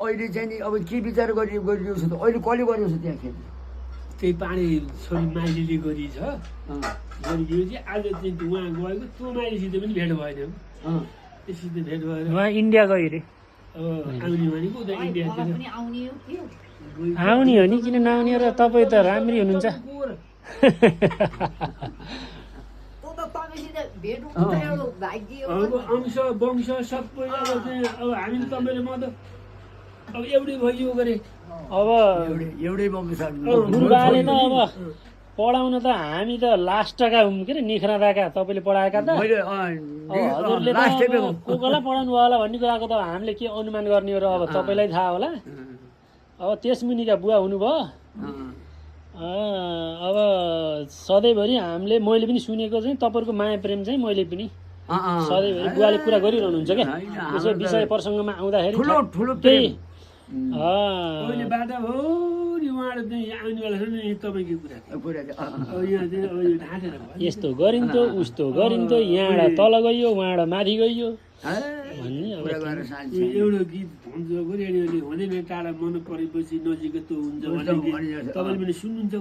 अहिले चाहिँ नि अब के विचार गरिएको छ त अहिले कसले गरेको छ त्यहाँ खेती त्यही पानी छोरी माइलीले गरिछ गरिदिएपछि आज चाहिँ उहाँ गएको त्यो माइलीसित पनि भेट भएन त्योसित भेट भएर उहाँ इन्डिया गयो रे अब आउने भनेको उता इन्डियातिर आउने हो नि किन नआउने र तपाईँ त राम्री हुनुहुन्छ अब अंश वंश सबै अब चाहिँ अब हामीले तपाईँले म त अब एउटै भइयो गरे अब एउटै वंश बुढाले त अब पढाउन त हामी त लास्टका के अरे निख्रादाका तपाईँले पढाएका त हजुरले त को कोलाई पढाउनु भयो होला भन्ने कुराको त हामीले के अनुमान गर्ने हो र अब तपाईँलाई थाहा होला अब त्यस मुनिका बुवा हुनुभयो अब सधैँभरि हामीले मैले पनि सुनेको चाहिँ तपाईँहरूको माया प्रेम चाहिँ मैले पनि सधैँभरि बुवाले कुरा गरिरहनुहुन्छ क्या यसो विषय प्रसङ्गमा आउँदाखेरि त्यही अहिले बाटा भोलि उहाँहरू चाहिँ आउने बेला छ नि तपाईँको कुरा अब यहाँ चाहिँ अब यो ढाँटेर भयो यस्तो गरिन्थ्यो उस्तो गरिन्थ्यो यहाँबाट तल गइयो उहाँबाट माथि गइयो भन्ने अब एउटा गीत भन्छ रेडियोले हुँदैन टाढा मन परेपछि नजिक त हुन्छ भने तपाईँले पनि सुन्नुहुन्छ